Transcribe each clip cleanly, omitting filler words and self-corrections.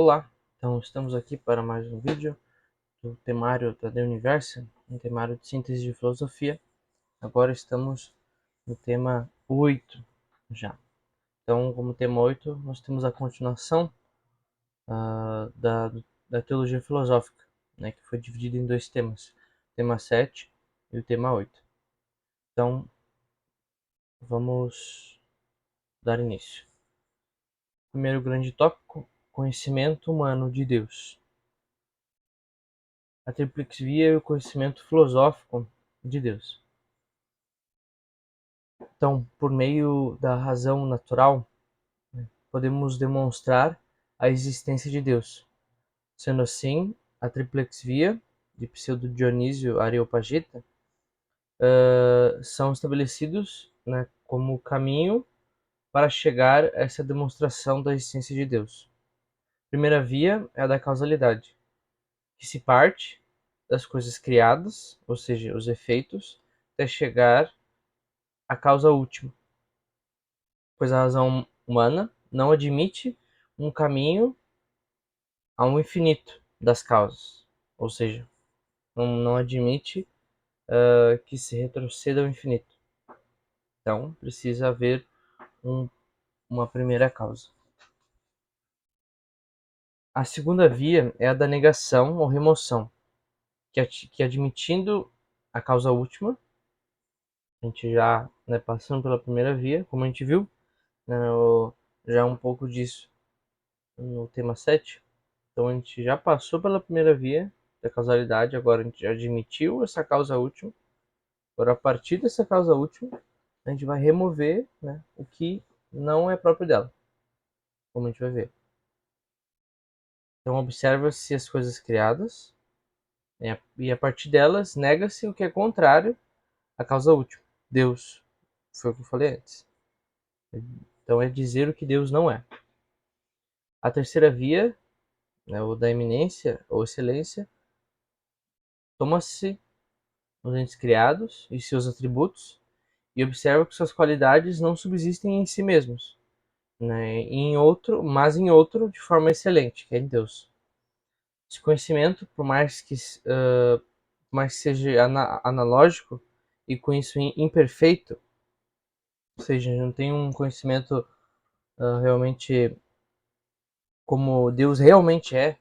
Olá, então estamos aqui para mais um vídeo do temário da The Universo, um temário de síntese de filosofia. Agora estamos no tema 8 já. Então, como tema 8, nós temos a continuação da teologia filosófica, né, que foi dividida em dois temas, o tema 7 e o tema 8. Então, vamos dar início. Primeiro grande tópico, conhecimento humano de Deus. A tríplice via e o conhecimento filosófico de Deus. Então, por meio da razão natural, podemos demonstrar a existência de Deus. Sendo assim, a tríplice via de Pseudo-Dionísio Areopagita são estabelecidos, né, como caminho para chegar a essa demonstração da existência de Deus. A primeira via é a da causalidade, que se parte das coisas criadas, ou seja, os efeitos, até chegar à causa última, pois a razão humana não admite um caminho ao infinito das causas, ou seja, não admite que se retroceda ao infinito. Então, precisa haver uma primeira causa. A segunda via é a da negação ou remoção, que admitindo a causa última, a gente já, né, passando pela primeira via, como a gente viu, né, já um pouco disso no tema 7. Então a gente já passou pela primeira via da causalidade, agora a gente já admitiu essa causa última. Agora, a partir dessa causa última, a gente vai remover, né, o que não é próprio dela, como a gente vai ver. Então observa-se as coisas criadas, né, e a partir delas nega-se o que é contrário à causa última, Deus. Foi o que eu falei antes. Então é dizer o que Deus não é. A terceira via, né, o da eminência ou excelência, toma-se os entes criados e seus atributos e observa que suas qualidades não subsistem em si mesmos, né, mas em outro de forma excelente, que é em Deus. Esse conhecimento, por mais que seja analógico e com isso imperfeito, ou seja, não tem um conhecimento realmente como Deus realmente é,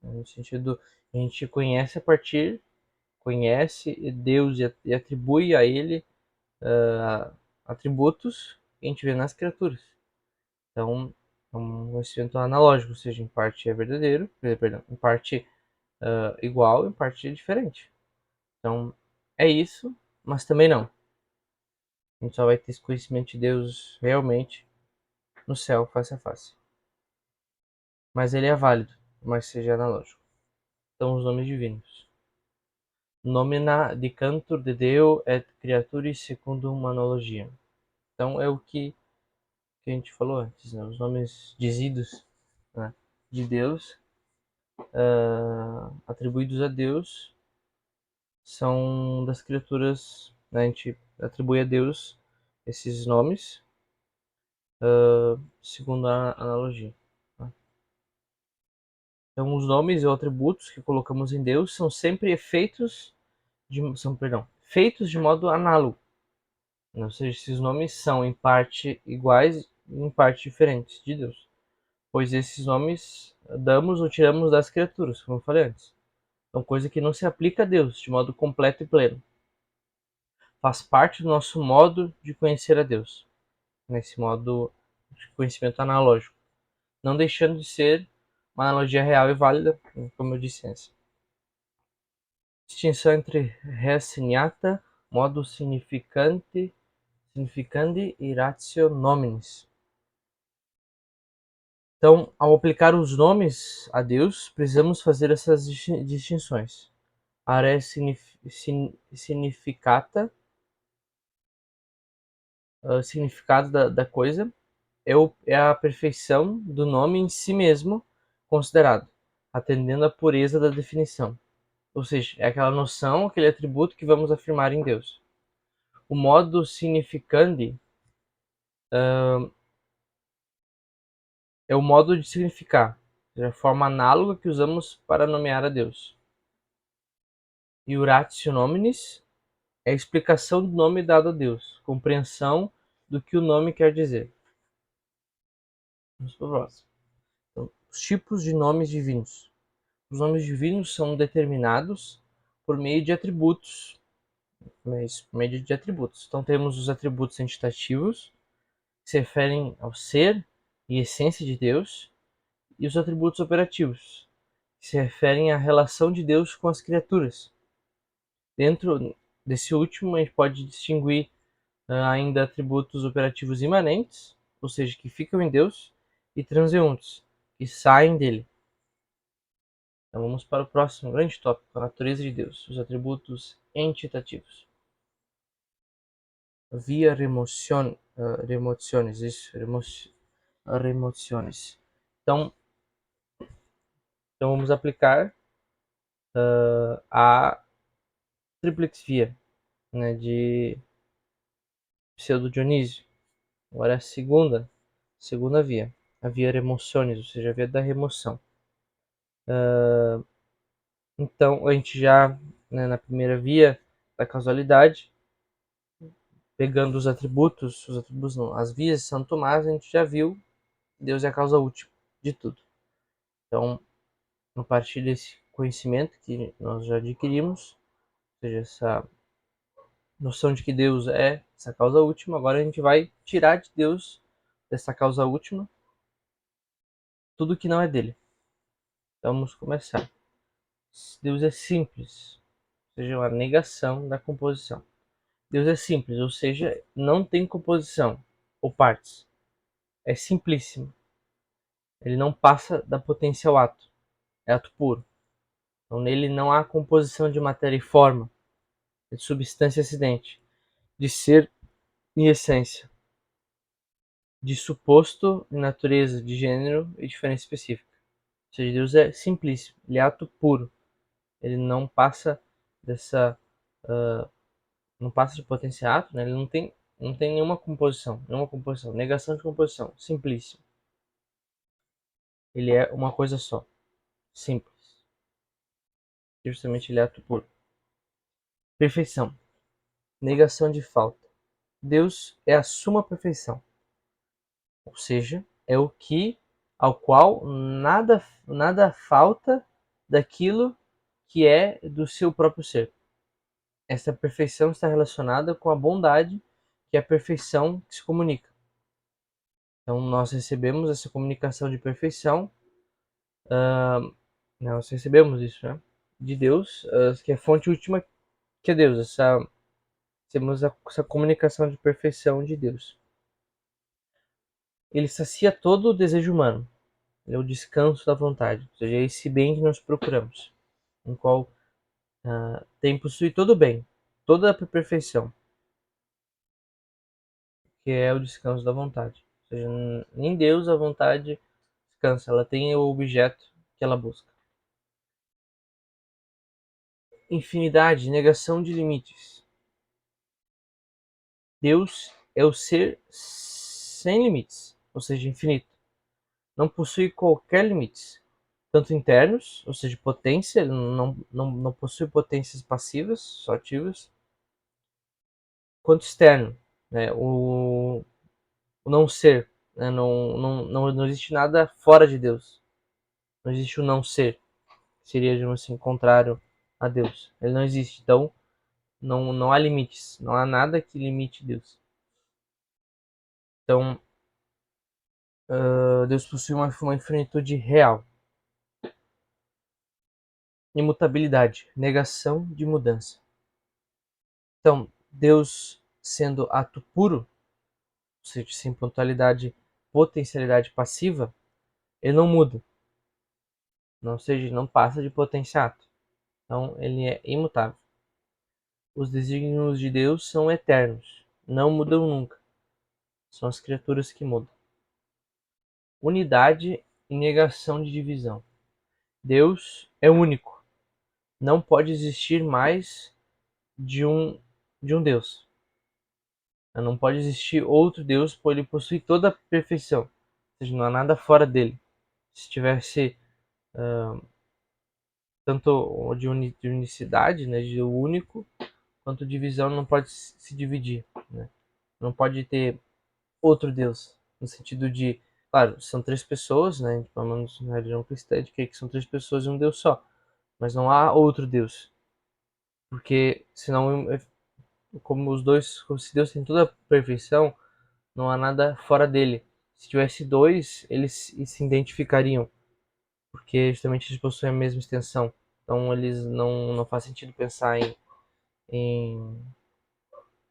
no sentido a gente conhece Deus e atribui a ele atributos que a gente vê nas criaturas. Então, é um conhecimento analógico, ou seja, em parte é verdadeiro, perdão, em parte igual, em parte diferente. Então, é isso, mas também não. A gente só vai ter esse conhecimento de Deus realmente no céu, face a face. Mas ele é válido, mas seja analógico. Então, os nomes divinos. Nomina dicantur de Deo et creaturis secundum analogia. Então, é o que a gente falou antes, né? Os nomes dizidos, né, de Deus, atribuídos a Deus, são das criaturas, né? A gente atribui a Deus esses nomes, segundo a analogia. Né? Então, os nomes ou atributos que colocamos em Deus são sempre feitos de modo análogo. Né? Ou seja, esses nomes são em parte iguais e em parte diferentes de Deus, pois esses nomes damos ou tiramos das criaturas, como eu falei antes. Então, coisa que não se aplica a Deus de modo completo e pleno. Faz parte do nosso modo de conhecer a Deus, nesse modo de conhecimento analógico, não deixando de ser uma analogia real e válida, como eu disse antes. Distinção entre res signata, modo significandi e ratio nominis. Então, ao aplicar os nomes a Deus, precisamos fazer essas distinções. A res significata, significado da coisa, é a perfeição do nome em si mesmo considerado, atendendo à pureza da definição. Ou seja, é aquela noção, aquele atributo que vamos afirmar em Deus. O modo significandi é o modo de significar, seja, a forma análoga que usamos para nomear a Deus. E o ratio nominis é a explicação do nome dado a Deus, compreensão do que o nome quer dizer. Vamos para o próximo. Então, os tipos de nomes divinos. Os nomes divinos são determinados por meio de atributos. Então temos os atributos entitativos, que se referem ao ser e essência de Deus, e os atributos operativos, que se referem à relação de Deus com as criaturas. Dentro desse último, a gente pode distinguir ainda atributos operativos imanentes, ou seja, que ficam em Deus, e transeuntes, que saem dele. Então vamos para o próximo grande tópico, a natureza de Deus, os atributos entitativos. Via remociones, remociones. Então vamos aplicar a triplex via, né, de Pseudo Dionísio. Agora a segunda via, a via remociones, ou seja, a via da remoção. Então a gente já, né, na primeira via da causalidade, pegando os atributos não, as vias de Santo Tomás, a gente já viu que Deus é a causa última de tudo. Então, a partir desse conhecimento que nós já adquirimos, ou seja, essa noção de que Deus é essa causa última, agora a gente vai tirar de Deus, dessa causa última, tudo que não é dele. Então vamos começar. Deus é simples, ou seja, uma negação da composição. Deus é simples, ou seja, não tem composição ou partes. É simplíssimo. Ele não passa da potência ao ato. É ato puro. Então nele não há composição de matéria e forma, de substância e acidente, de ser e essência, de suposto e natureza, de gênero e diferença específica. Ou seja, Deus é simplíssimo, ele é ato puro. Ele não passa dessa não passa de potência a ato, né? Ele não tem nenhuma composição, negação de composição, simplíssimo. Ele é uma coisa só, simples. Justamente ele é ato puro. Perfeição, negação de falta. Deus é a suma perfeição, ou seja, é o que ao qual nada falta daquilo que é do seu próprio ser. Essa perfeição está relacionada com a bondade, que é a perfeição que se comunica. Então nós recebemos essa comunicação de perfeição, nós recebemos isso, né, de Deus, que é a fonte última, que é Deus. Temos essa comunicação de perfeição de Deus. Ele sacia todo o desejo humano. Ele é o descanso da vontade, ou seja, é esse bem que nós procuramos, em qual tem possui todo o bem, toda a perfeição, que é o descanso da vontade. Ou seja, em Deus a vontade descansa, ela tem o objeto que ela busca. Infinidade, negação de limites. Deus é o ser sem limites, ou seja, infinito. Não possui qualquer limites, tanto internos, ou seja, potência, ele não possui potências passivas, só ativas, quanto externo, né? O não ser, né? Não existe nada fora de Deus. Não existe o não ser, seria, digamos assim, contrário a Deus. Ele não existe, então não há limites, não há nada que limite Deus. Então, Deus possui uma infinitude real. Imutabilidade, negação de mudança. Então, Deus sendo ato puro, ou seja, sem potencialidade passiva, ele não muda. Ou seja, ele não passa de potência a ato. Então, ele é imutável. Os desígnios de Deus são eternos, não mudam nunca. São as criaturas que mudam. Unidade e negação de divisão. Deus é único. Não pode existir mais de um Deus. Não pode existir outro Deus, pois ele possui toda a perfeição. Ou seja, não há nada fora dele. Se tivesse tanto de unicidade, né, de único, quanto divisão não pode se dividir, né? Não pode ter outro Deus, no sentido de, claro, são três pessoas, né, pelo menos na religião cristã, de que são três pessoas e um Deus só, mas não há outro Deus, porque senão, como os dois, como se Deus tem toda a perfeição, não há nada fora dele. Se tivesse dois, eles se identificariam, porque justamente eles possuem a mesma extensão. Então eles não faz sentido pensar em,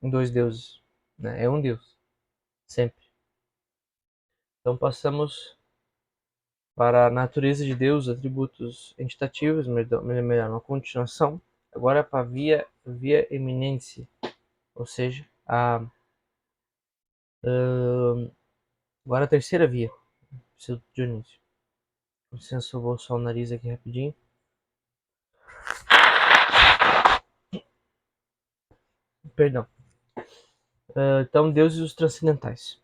em dois deuses, né? É um Deus, sempre. Então passamos para a natureza de Deus, atributos entitativos, melhor, uma continuação. Agora para via eminência, ou seja, agora a terceira via, seu Dionísio. Com licença, eu vou só o nariz aqui rapidinho. Perdão. Então, deuses os transcendentais.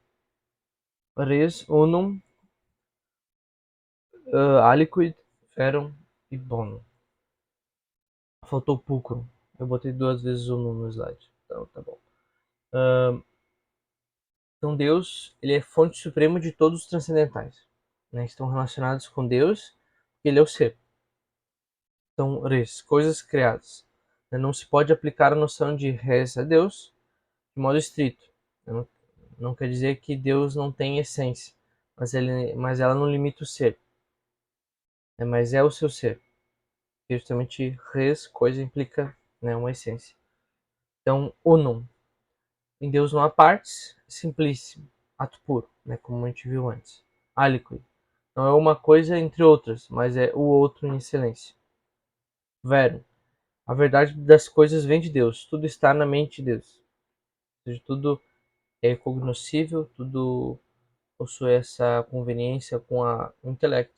Res unum aliquid ferum e bonum. Faltou pulcrum. Eu botei duas vezes o unum no slide. Então, tá bom. Então, Deus, ele é fonte suprema de todos os transcendentais. Né? Estão relacionados com Deus, porque ele é o ser. Então, res, coisas criadas. Não se pode aplicar a noção de res a Deus de modo estrito. Não quer dizer que Deus não tem essência, mas ela não limita o ser. Mas é o seu ser. E justamente res, coisa, implica, né, uma essência. Então, unum. Em Deus não há partes, simplíssimo, ato puro, né, como a gente viu antes. Aliquid. Não é uma coisa entre outras, mas é o outro em excelência. Verum. A verdade das coisas vem de Deus. Tudo está na mente de Deus. Ou seja, tudo é cognoscível, tudo possui essa conveniência com o intelecto,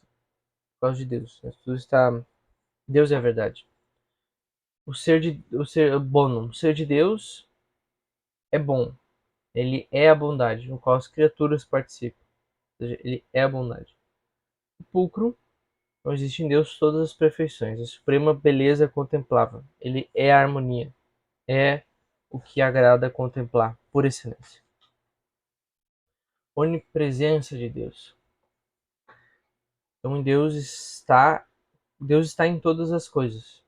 por causa de Deus. Tudo está. Deus é a verdade. O ser bonum, o ser de Deus é bom. Ele é a bondade, no qual as criaturas participam. Ou seja, ele é a bondade. O pulcro, não existe em Deus todas as perfeições, a suprema beleza contemplável. Ele é a harmonia, é o que agrada contemplar, por excelência. Onipresença de Deus. Então, Deus está em todas as coisas,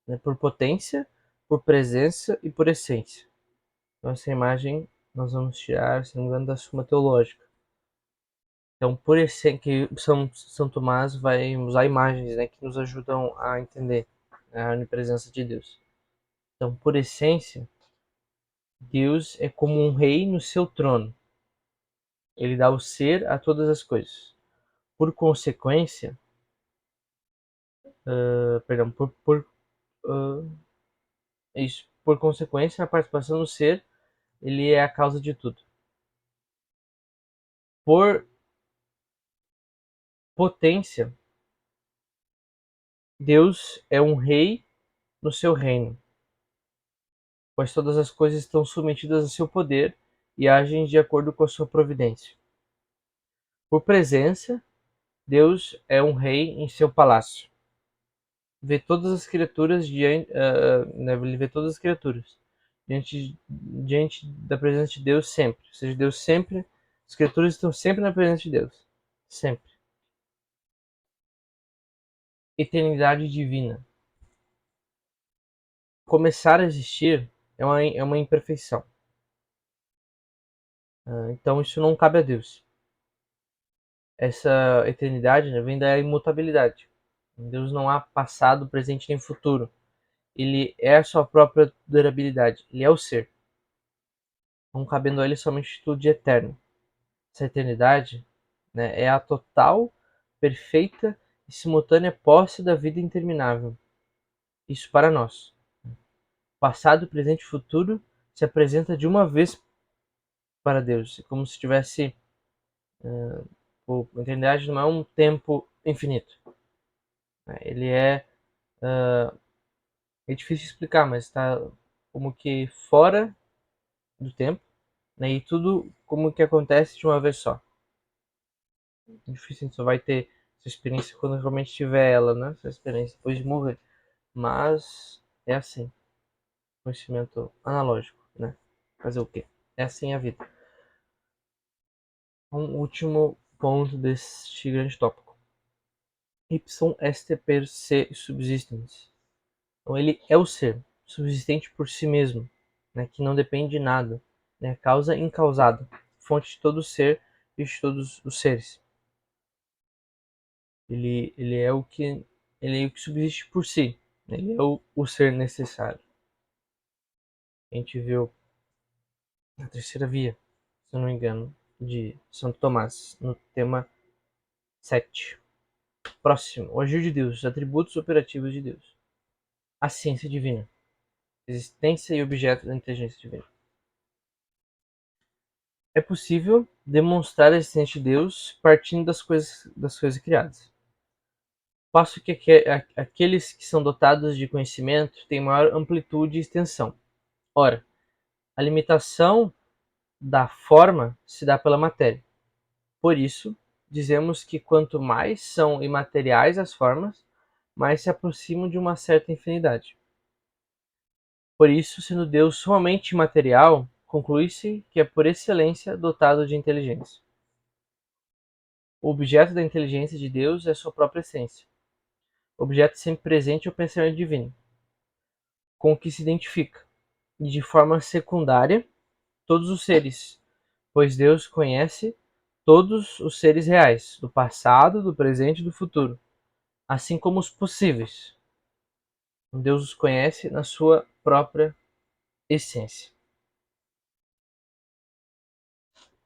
né? Por potência, por presença e por essência. Então, essa imagem nós vamos tirar, se não me engano, da Suma Teológica. Então, por essência, que São Tomás vai usar imagens, né, que nos ajudam a entender a onipresença de Deus. Então, por essência, Deus é como um rei no seu trono. Ele dá o ser a todas as coisas. Por consequência, perdão, uh, isso, por consequência, a participação do ser, ele é a causa de tudo. Por potência, Deus é um rei no seu reino, pois todas as coisas estão submetidas a seu poder e agem de acordo com a sua providência. Por presença, Deus é um rei em seu palácio. Vê todas as criaturas ele vê todas as criaturas diante da presença de Deus sempre. Ou seja, Deus sempre, as criaturas estão sempre na presença de Deus, sempre. Eternidade divina. Começar a existir é uma imperfeição. Então isso não cabe a Deus. Essa eternidade, né, vem da imutabilidade. Em Deus não há passado, presente nem futuro. Ele é a sua própria durabilidade. Ele é o ser. Não cabendo a ele somente tudo de eterno. Essa eternidade, né, é a total, perfeita e simultânea posse da vida interminável. Isso para nós. Passado, presente e futuro se apresenta de uma vez para Deus, como se tivesse a eternidade não é um tempo infinito. Ele é difícil explicar, mas está como que fora do tempo, né? E tudo como que acontece de uma vez só. É difícil, a gente só vai ter essa experiência quando realmente tiver ela, né? Essa experiência depois de morrer. Mas é assim, conhecimento analógico, né? Fazer o quê? É assim a vida. Um último ponto deste grande tópico. Ipsum est per se subsistens. Então ele é o ser, subsistente por si mesmo, né? Que não depende de nada, né? Causa incausada, fonte de todo ser e de todos os seres. Ele é o que subsiste por si. Ele é o ser necessário. A gente viu na terceira via, se eu não me engano, de Santo Tomás, no tema 7. Próximo, o agir de Deus, os atributos operativos de Deus. A ciência divina, existência e objeto da inteligência divina. É possível demonstrar a existência de Deus partindo das coisas criadas. Passo que aqueles que são dotados de conhecimento têm maior amplitude e extensão. Ora, a limitação da forma se dá pela matéria. Por isso, dizemos que quanto mais são imateriais as formas, mais se aproximam de uma certa infinidade. Por isso, sendo Deus somente imaterial, conclui-se que é por excelência dotado de inteligência. O objeto da inteligência de Deus é sua própria essência. O objeto sempre presente é o pensamento divino, com o que se identifica, e de forma secundária, todos os seres, pois Deus conhece todos os seres reais, do passado, do presente e do futuro, assim como os possíveis. Deus os conhece na sua própria essência.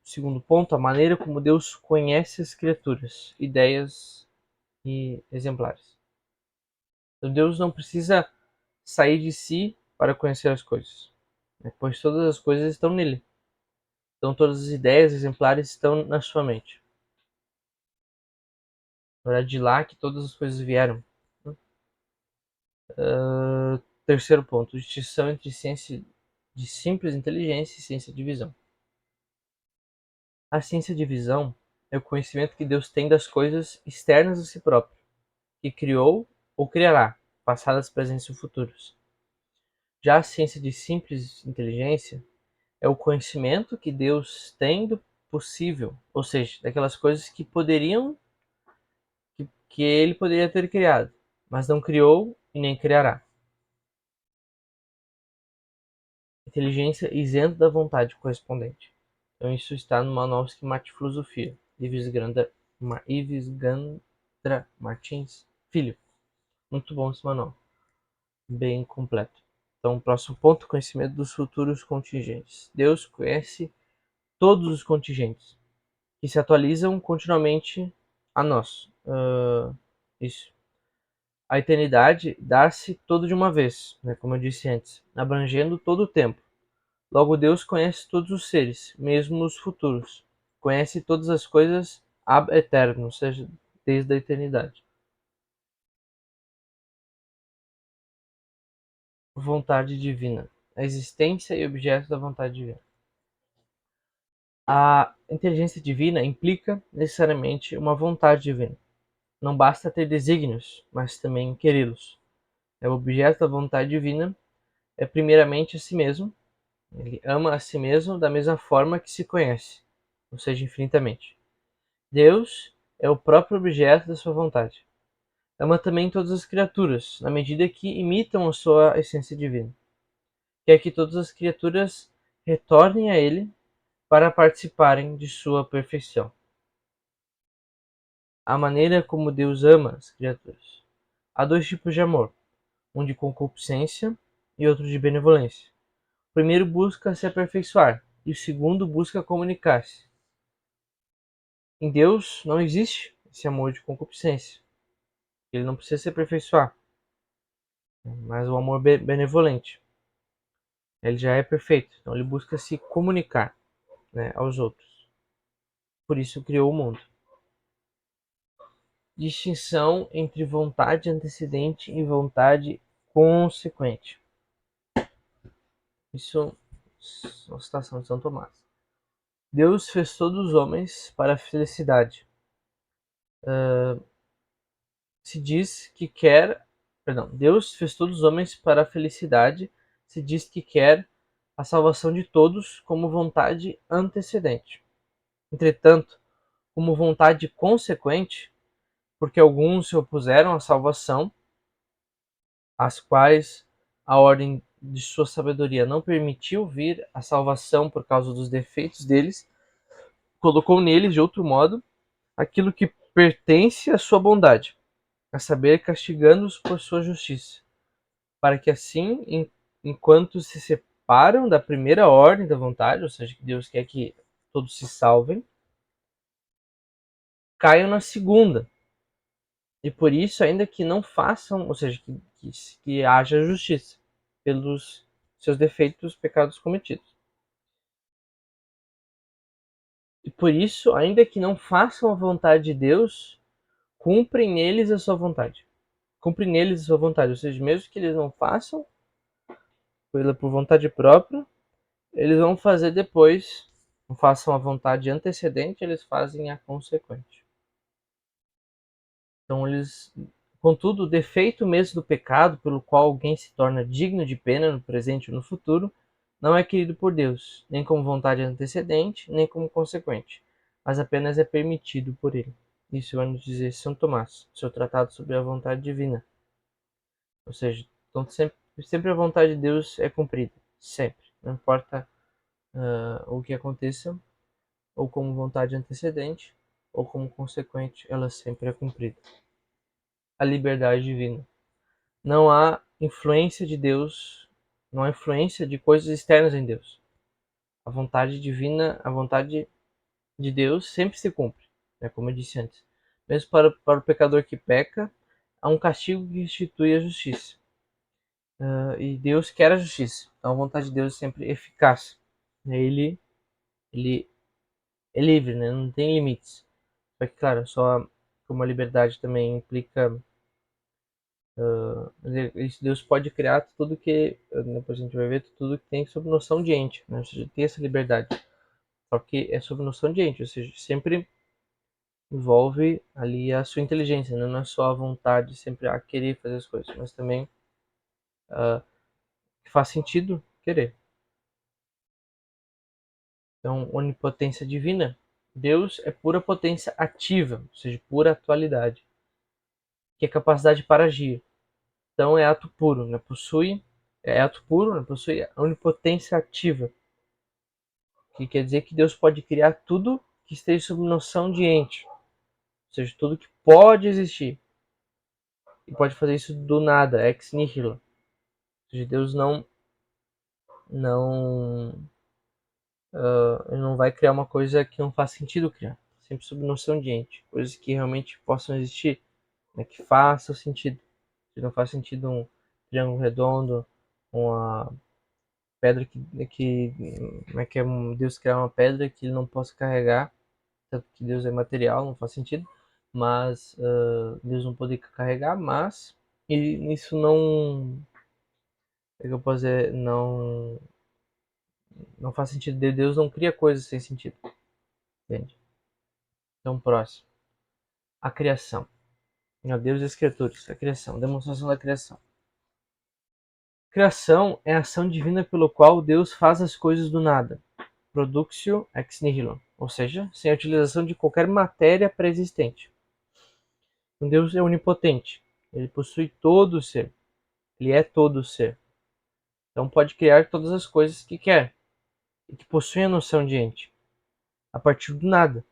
Segundo ponto, a maneira como Deus conhece as criaturas, ideias e exemplares. Então Deus não precisa sair de si para conhecer as coisas, pois todas as coisas estão nele. Então todas as ideias exemplares estão na sua mente. Na verdade, de lá que todas as coisas vieram. Terceiro ponto, distinção entre ciência de simples inteligência e ciência de visão. A ciência de visão é o conhecimento que Deus tem das coisas externas a si próprio, que criou ou criará, passadas, presentes e futuros. Já a ciência de simples inteligência é o conhecimento que Deus tem do possível, ou seja, daquelas coisas que ele poderia ter criado, mas não criou e nem criará. Inteligência isenta da vontade correspondente. Então isso está no Manual Schematic Filosofia, Ives Gandra Martins Filho. Muito bom esse manual, bem completo. Então, próximo ponto, conhecimento dos futuros contingentes. Deus conhece todos os contingentes, que se atualizam continuamente a nós. Isso. A eternidade dá-se todo de uma vez, né, como eu disse antes, abrangendo todo o tempo. Logo, Deus conhece todos os seres, mesmo os futuros. Conhece todas as coisas ab eterno, ou seja, desde a eternidade. Vontade divina. A existência e objeto da vontade divina. A inteligência divina implica necessariamente uma vontade divina. Não basta ter desígnios, mas também querê-los. O objeto da vontade divina é primeiramente a si mesmo. Ele ama a si mesmo da mesma forma que se conhece, ou seja, infinitamente. Deus é o próprio objeto da sua vontade. Ama também todas as criaturas, na medida que imitam a sua essência divina. Quer que todas as criaturas retornem a Ele para participarem de sua perfeição. A maneira como Deus ama as criaturas. Há dois tipos de amor, um de concupiscência e outro de benevolência. O primeiro busca se aperfeiçoar e o segundo busca comunicar-se. Em Deus não existe esse amor de concupiscência. Ele não precisa se aperfeiçoar, mas o amor benevolente. Ele já é perfeito, então ele busca se comunicar, né, aos outros. Por isso criou o mundo. Distinção entre vontade antecedente e vontade consequente. Isso é uma citação de São Tomás. Deus fez todos os homens para a felicidade. se diz que quer, perdão, Deus fez todos os homens para a felicidade, se diz que quer a salvação de todos como vontade antecedente. Entretanto, como vontade consequente, porque alguns se opuseram à salvação, às quais a ordem de sua sabedoria não permitiu vir a salvação por causa dos defeitos deles, colocou neles, de outro modo, aquilo que pertence à sua bondade, a saber, castigando-os por sua justiça, para que assim, enquanto se separam da primeira ordem da vontade, ou seja, que Deus quer que todos se salvem, caiam na segunda. E por isso, ainda que não façam, ou seja, que haja justiça pelos seus defeitos, pecados cometidos. E por isso, ainda que não façam a vontade de Deus, cumprem neles a sua vontade. Cumprem neles a sua vontade, ou seja, mesmo que eles não façam por vontade própria, eles vão fazer depois, não façam a vontade antecedente, eles fazem a consequente. Então eles, contudo, o defeito mesmo do pecado, pelo qual alguém se torna digno de pena no presente ou no futuro, não é querido por Deus, nem como vontade antecedente, nem como consequente, mas apenas é permitido por ele. Isso vai nos dizer São Tomás, seu tratado sobre a vontade divina. Ou seja, então sempre a vontade de Deus é cumprida, sempre. Não importa o que aconteça, ou como vontade antecedente, ou como consequente, ela sempre é cumprida. A liberdade divina. Não há influência de Deus, não há influência de coisas externas em Deus. A vontade divina, a vontade de Deus sempre se cumpre, né, como eu disse antes. Mesmo para o pecador que peca, há um castigo que institui a justiça. E Deus quer a justiça. Então a vontade de Deus é sempre eficaz. Ele é livre, né? Não tem limites. Só que, claro, só como a liberdade também implica. Deus pode criar tudo que. Depois a gente vai ver tudo que tem sob noção de ente, né? Ou seja, tem essa liberdade. Só que é sob noção de ente, ou seja, sempre envolve ali a sua inteligência, né? Não é só a vontade sempre a querer fazer as coisas, mas também que faz sentido querer. Então, onipotência divina. Deus é pura potência ativa, ou seja, pura atualidade, que é capacidade para agir. Então é ato puro, né? É ato puro, né? Possui onipotência ativa, que quer dizer que Deus pode criar tudo que esteja sob noção de ente, ou seja, tudo que pode existir. E pode fazer isso do nada, ex nihilo. Ou seja, Deus não ele não vai criar uma coisa que não faz sentido criar, sempre sob noção de ente, coisas que realmente possam existir, né? Que façam sentido. Se não faz sentido um triângulo redondo, uma pedra como é que é Deus criar uma pedra que ele não possa carregar, tanto que Deus é material, não faz sentido, mas Deus não poder carregar, mas isso não, é que eu posso dizer, não faz sentido. Deus não cria coisas sem sentido, entende? Então, próximo, a criação. Deus e as criaturas, a criação, demonstração da criação. Criação é a ação divina pelo qual Deus faz as coisas do nada, Productio ex nihilo, ou seja, sem a utilização de qualquer matéria pré-existente. Deus é onipotente, ele possui todo o ser, ele é todo o ser. Então pode criar todas as coisas que quer e que possuem a noção de ente, a partir do nada.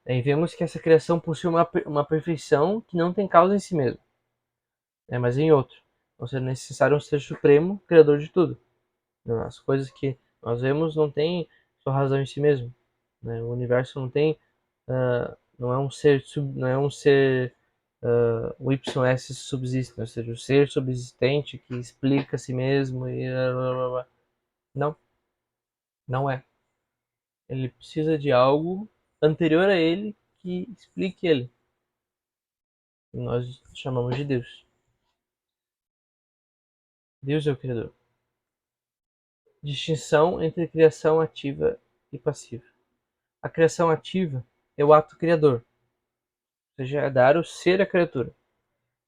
Aí vemos que essa criação possui uma perfeição que não tem causa em si mesmo, né, mas em outro. Ou seja, é necessário um ser supremo, criador de tudo. As coisas que nós vemos não têm sua razão em si mesmo, né? O universo não tem, não é um ser, não é um ser, o YS subsiste, ou seja, o ser subsistente que explica a si mesmo e blá, blá, blá. Não, não é. Ele precisa de algo anterior a ele que explique ele. E nós chamamos de Deus. Deus é o Criador. Distinção entre criação ativa e passiva. A criação ativa é o ato criador, ou seja, é dar o ser à criatura.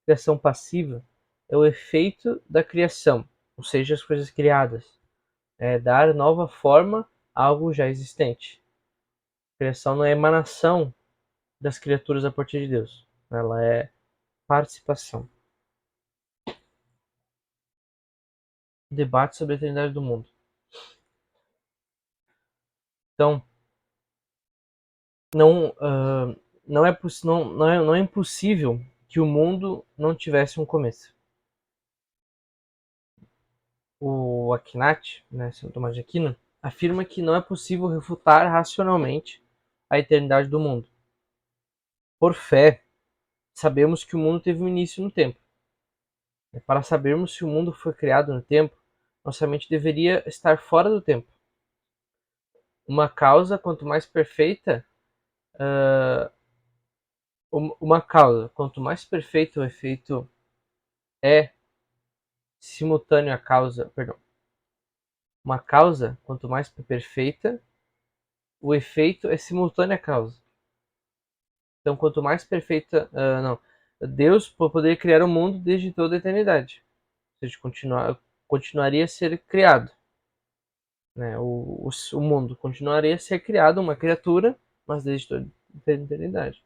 Criação passiva é o efeito da criação, ou seja, as coisas criadas. É dar nova forma a algo já existente. A criação não é emanação das criaturas a partir de Deus. Ela é participação. Debate sobre a eternidade do mundo. Então, não é impossível que o mundo não tivesse um começo. O Akinat, né, São Tomás de Aquino, afirma que não é possível refutar racionalmente a eternidade do mundo. Por fé, sabemos que o mundo teve um início no tempo. Para sabermos se o mundo foi criado no tempo, nossa mente deveria estar fora do tempo. Uma causa, quanto mais perfeita, quanto mais perfeito o efeito é simultâneo à causa, perdão. Uma causa, quanto mais perfeita, o efeito é simultâneo à causa. Então, quanto mais perfeita, não, Deus poderia criar o mundo desde toda a eternidade. Ou seja, continuaria a ser criado. Né? O mundo continuaria a ser criado, uma criatura, mas desde toda a eternidade.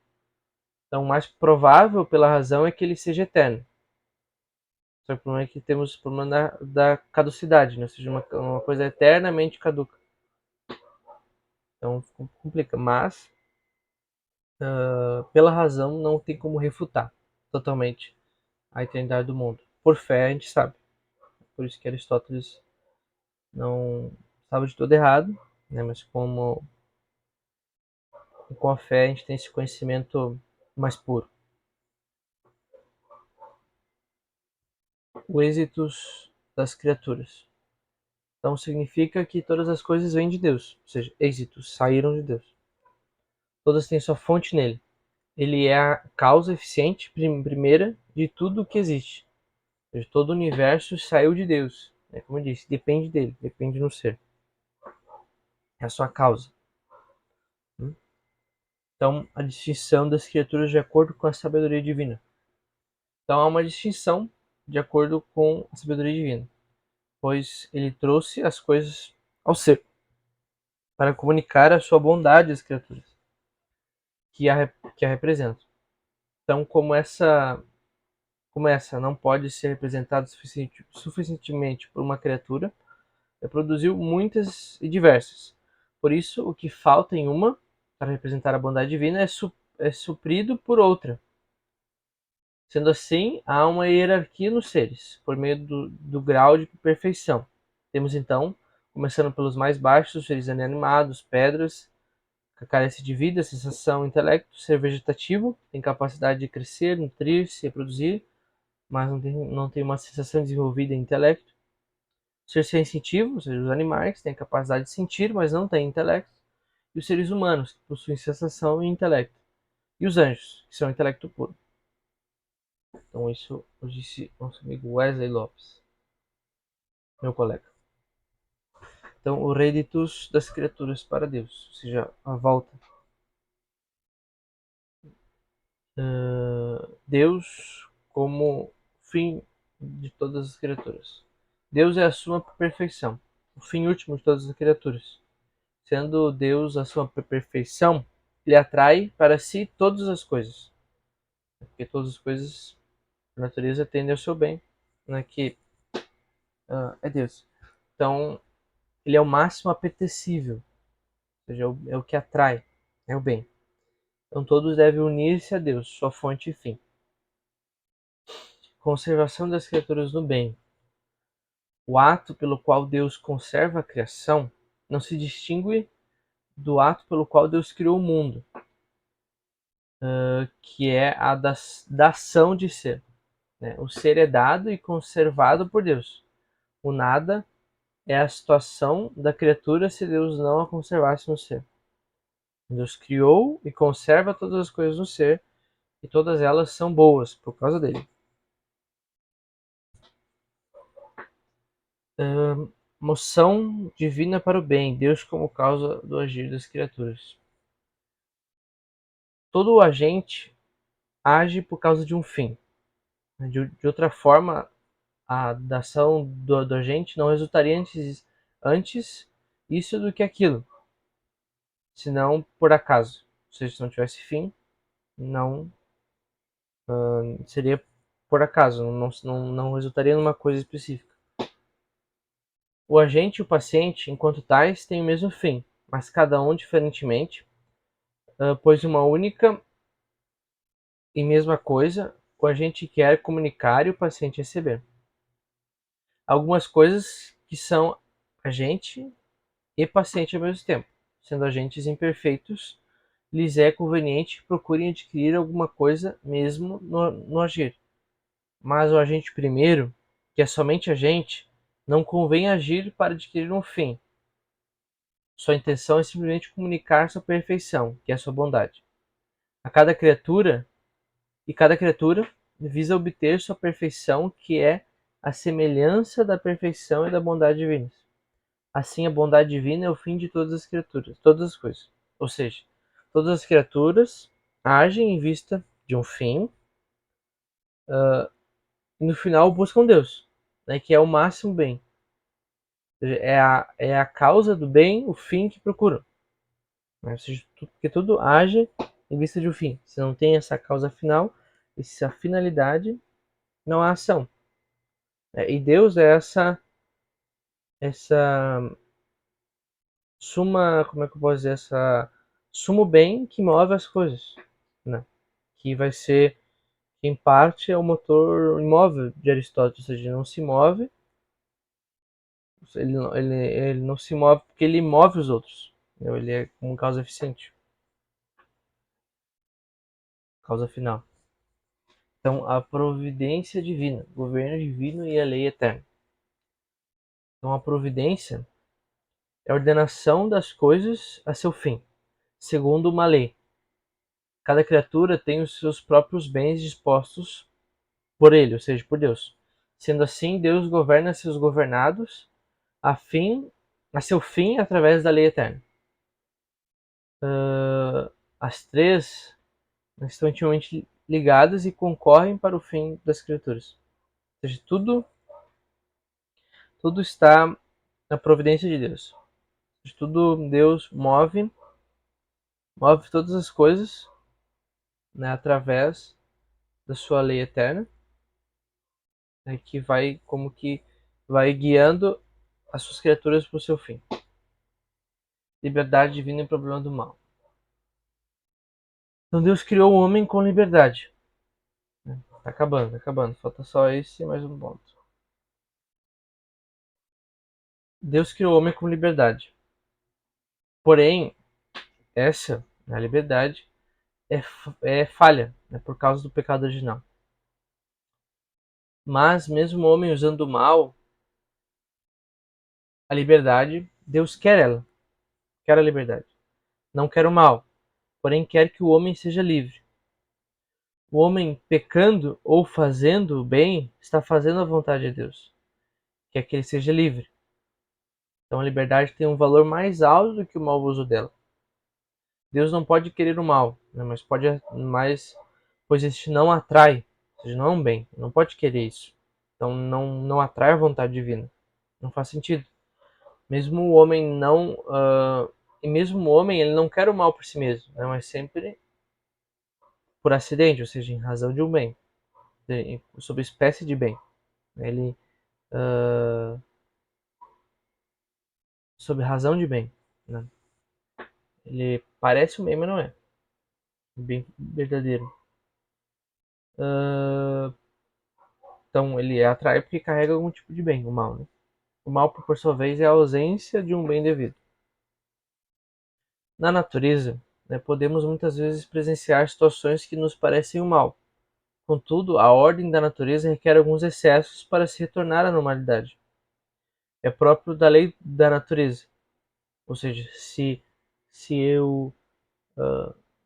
Então, o mais provável, pela razão, é que ele seja eterno. Só que o problema é que temos o problema da caducidade, né? Ou seja, uma coisa eternamente caduca. Então, complica. Mas, pela razão, não tem como refutar totalmente a eternidade do mundo. Por fé, a gente sabe. Por isso que Aristóteles não estava de todo errado, né? Mas como com a fé a gente tem esse conhecimento mais puro. O êxitos das criaturas. Então significa que todas as coisas vêm de Deus, ou seja, êxitos saíram de Deus. Todas têm sua fonte nele. Ele é a causa eficiente primeira de tudo o que existe. Ou seja, todo o universo saiu de Deus. Como eu disse, depende dele, depende no ser. É a sua causa. Então, a distinção das criaturas de acordo com a sabedoria divina. Então, há uma distinção de acordo com a sabedoria divina, pois ele trouxe as coisas ao ser para comunicar a sua bondade às criaturas que a representam. Então, como essa não pode ser representada suficientemente por uma criatura, produziu muitas e diversas. Por isso, o que falta em uma para representar a bondade divina é suprido por outra. Sendo assim, há uma hierarquia nos seres, por meio do grau de perfeição. Temos então, começando pelos mais baixos, os seres inanimados, pedras, que carece de vida, sensação, intelecto, ser vegetativo, tem capacidade de crescer, nutrir-se, reproduzir, mas não tem uma sensação desenvolvida em intelecto. Ser sensitivo, ou seja, os animais, têm capacidade de sentir, mas não têm intelecto. E os seres humanos, que possuem sensação e intelecto. E os anjos, que são intelecto puro. Então isso eu disse nosso amigo Wesley Lopes, meu colega. Então o réditos das criaturas para Deus, ou seja, a volta. Deus como fim de todas as criaturas. Deus é a sua perfeição, o fim último de todas as criaturas. Sendo Deus a sua perfeição, ele atrai para si todas as coisas. Porque todas as coisas, a natureza tende ao seu bem, né? Que é Deus. Então, ele é o máximo apetecível, ou seja, é o que atrai, é o bem. Então, todos devem unir-se a Deus, sua fonte e fim. Conservação das criaturas no bem. O ato pelo qual Deus conserva a criação não se distingue do ato pelo qual Deus criou o mundo, que é a da ação de ser. Né? O ser é dado e conservado por Deus. O nada é a situação da criatura se Deus não a conservasse no ser. Deus criou e conserva todas as coisas no ser, e todas elas são boas por causa dele. Moção divina para o bem, Deus como causa do agir das criaturas. Todo o agente age por causa de um fim. De outra forma, a da ação do agente não resultaria antes isso do que aquilo, senão por acaso. Ou seja, se não tivesse fim, não seria por acaso, não resultaria numa coisa específica. O agente e o paciente, enquanto tais, têm o mesmo fim, mas cada um diferentemente, pois uma única e mesma coisa o agente quer comunicar e o paciente receber. Algumas coisas que são agente e paciente ao mesmo tempo, sendo agentes imperfeitos, lhes é conveniente que procurem adquirir alguma coisa mesmo no agir. Mas o agente primeiro, que é somente agente, não convém agir para adquirir um fim. Sua intenção é simplesmente comunicar sua perfeição, que é sua bondade. A cada criatura, e cada criatura visa obter sua perfeição, que é a semelhança da perfeição e da bondade divinas. Assim, a bondade divina é o fim de todas as criaturas, todas as coisas. Ou seja, todas as criaturas agem em vista de um fim e no final buscam Deus, né, que é o máximo bem. É a causa do bem, o fim que procuram. Né? Ou seja, porque tudo age em vista de um fim. Se não tem essa causa final, essa finalidade, não há ação. E Deus é essa suma, como é que eu posso dizer, essa sumo bem que move as coisas, né? Que vai ser, em parte, é o motor imóvel de Aristóteles, ou seja, não se move, ele não se move porque ele move os outros, né? Ele é como causa eficiente, causa final. Então, a providência divina, o governo divino e a lei eterna. Então, a providência é a ordenação das coisas a seu fim, segundo uma lei. Cada criatura tem os seus próprios bens dispostos por ele, ou seja, por Deus. Sendo assim, Deus governa seus governados a seu fim através da lei eterna. As três estão intimamente ligadas e concorrem para o fim das criaturas. Ou seja, tudo está na providência de Deus. Tudo Deus move todas as coisas, né, através da sua lei eterna, né, que vai guiando as suas criaturas para o seu fim. Liberdade divina e problema do mal. Então Deus criou o homem com liberdade. Tá acabando, tá acabando. Falta só esse e mais um ponto. Deus criou o homem com liberdade. Porém, essa, a liberdade, é falha, né, por causa do pecado original. Mas mesmo o homem usando o mal, a liberdade, Deus quer ela. Quer a liberdade. Não quer o mal, porém quer que o homem seja livre. O homem pecando ou fazendo o bem está fazendo a vontade de Deus, que é que ele seja livre. Então a liberdade tem um valor mais alto do que o mau uso dela. Deus não pode querer o mal, né, pois este não atrai, ou seja, não é um bem, não pode querer isso. Então não atrai a vontade divina. Não faz sentido. Mesmo o homem não e mesmo o homem ele não quer o mal por si mesmo, né, mas sempre por acidente, ou seja, em razão de um bem, sob espécie de bem. Ele sob razão de bem, né? Ele parece um bem, mas não é bem verdadeiro. Então ele atrai porque carrega algum tipo de bem, o mal, né? O mal, por sua vez, é a ausência de um bem devido. Na natureza, né, podemos muitas vezes presenciar situações que nos parecem o mal. Contudo, a ordem da natureza requer alguns excessos para se retornar à normalidade. É próprio da lei da natureza. Ou seja, se eu,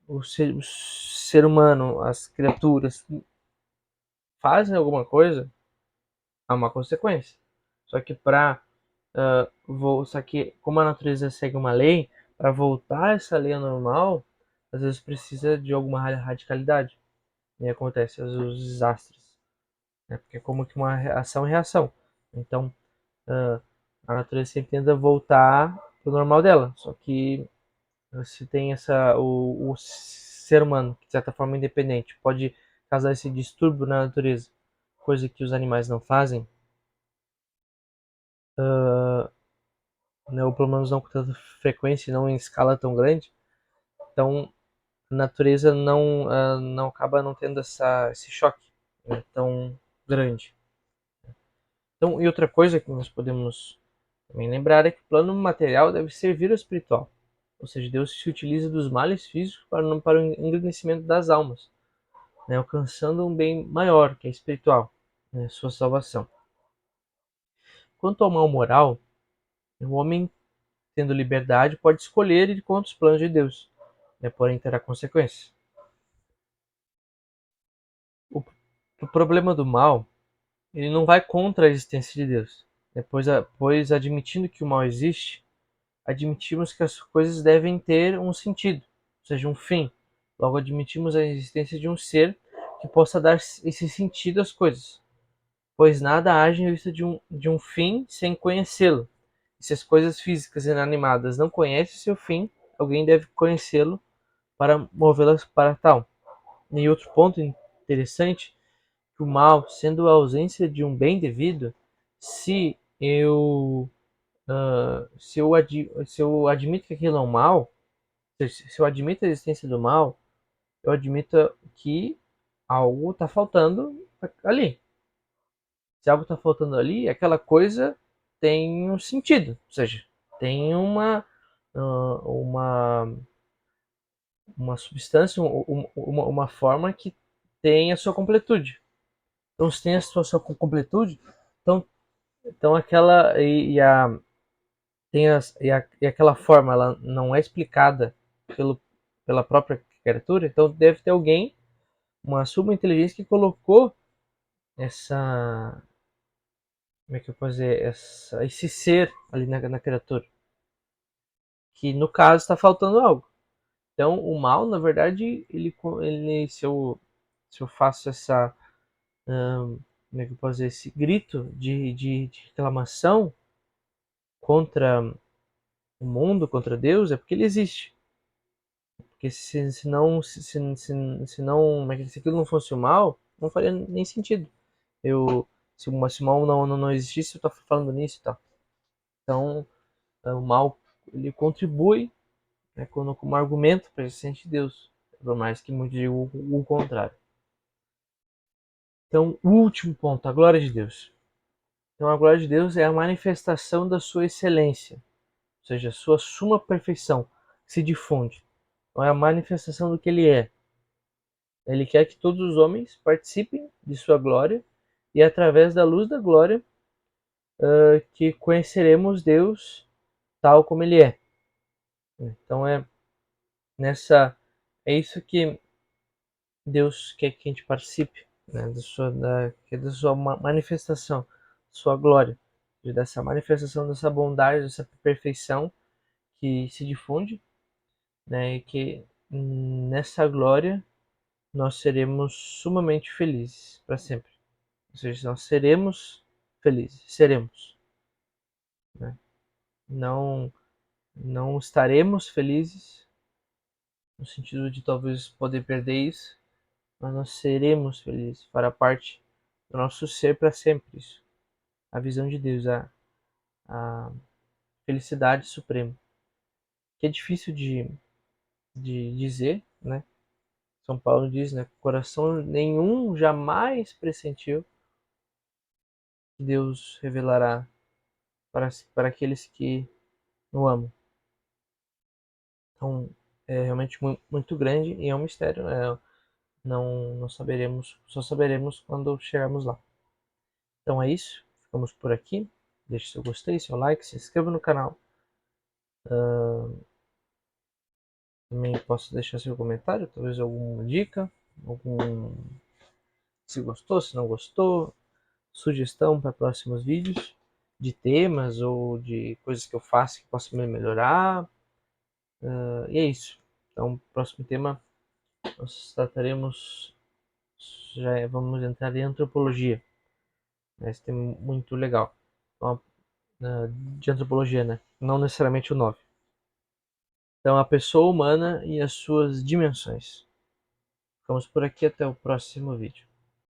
o ser humano, as criaturas fazem alguma coisa, há uma consequência. Só que só que como a natureza segue uma lei, para voltar essa lei ao normal, às vezes precisa de alguma radicalidade. E acontece os desastres. né? Porque é como que uma ação e reação. Então, a natureza sempre tenta voltar pro normal dela. Só que você tem o ser humano, que de certa forma é independente, pode causar esse distúrbio na natureza, coisa que os animais não fazem, né, ou pelo menos não com tanta frequência, não em escala tão grande. Então, a natureza não acaba não tendo esse choque, né, tão grande. Então, e outra coisa que nós podemos também lembrar é que o plano material deve servir ao espiritual. Ou seja, Deus se utiliza dos males físicos para o engrandecimento das almas, né, alcançando um bem maior, que é espiritual, né, sua salvação. Quanto ao mal moral, o homem, tendo liberdade, pode escolher ir contra os planos de Deus, né, porém terá consequências. O, o problema do mal, ele não vai contra a existência de Deus, né, pois admitindo que o mal existe, admitimos que as coisas devem ter um sentido, ou seja, um fim. Logo, admitimos a existência de um ser que possa dar esse sentido às coisas, pois nada age em vista de um fim sem conhecê-lo. E se as coisas físicas inanimadas não conhecem seu fim, alguém deve conhecê-lo para movê-las para tal. E outro ponto interessante, que o mal, sendo a ausência de um bem devido, se eu se eu admito que aquilo é um mal, se eu admito a existência do mal, eu admito que algo está faltando ali. Se algo está faltando ali, aquela coisa tem um sentido, ou seja, tem uma, uma substância, uma forma que tem a sua completude. Então, se tem a sua completude, então aquela e aquela forma ela não é explicada pelo, pela própria criatura, então deve ter alguém, uma inteligência que colocou essa, como é que eu posso dizer, esse ser ali na criatura, que no caso está faltando algo. Então o mal, na verdade, ele se eu faço como é que eu posso dizer, esse grito de reclamação contra o mundo, contra Deus, é porque ele existe. Porque se não, se não, se aquilo não fosse o mal, não faria nem sentido. Eu, se o mal não existisse, eu tô falando nisso e tal. Então, o mal, ele contribui, né, como argumento para a existência de Deus, por mais que muitos digam o contrário. Então, o último ponto, a glória de Deus. Então, a glória de Deus é a manifestação da sua excelência, ou seja, a sua suma perfeição, que se difunde. Então, é a manifestação do que ele é. Ele quer que todos os homens participem de sua glória e através da luz da glória que conheceremos Deus tal como ele é. Então nessa é isso que Deus quer que a gente participe, né, da sua manifestação, da sua glória, dessa manifestação dessa bondade, dessa perfeição que se difunde, né, e que nessa glória nós seremos sumamente felizes para sempre. Ou seja, nós seremos felizes, seremos, né? Não, não estaremos felizes no sentido de talvez poder perder isso, mas nós seremos felizes, fará parte do nosso ser para sempre isso. A visão de Deus, a felicidade suprema, que é difícil de dizer, né? São Paulo diz, né? Coração nenhum jamais pressentiu que Deus revelará para aqueles que o amam. Então, é realmente muito grande e é um mistério, né? Não saberemos, só saberemos quando chegarmos lá. Então é isso, ficamos por aqui. Deixe seu gostei, seu like, se inscreva no canal. Também posso deixar seu comentário, talvez alguma dica, algum se gostou, se não gostou, sugestão para próximos vídeos de temas ou de coisas que eu faço que possa me melhorar. E é isso. Então, próximo tema nós trataremos, já vamos entrar em antropologia. Esse tem muito legal. Então, de antropologia, né? Não necessariamente o 9. Então, a pessoa humana e as suas dimensões. Ficamos por aqui, até o próximo vídeo.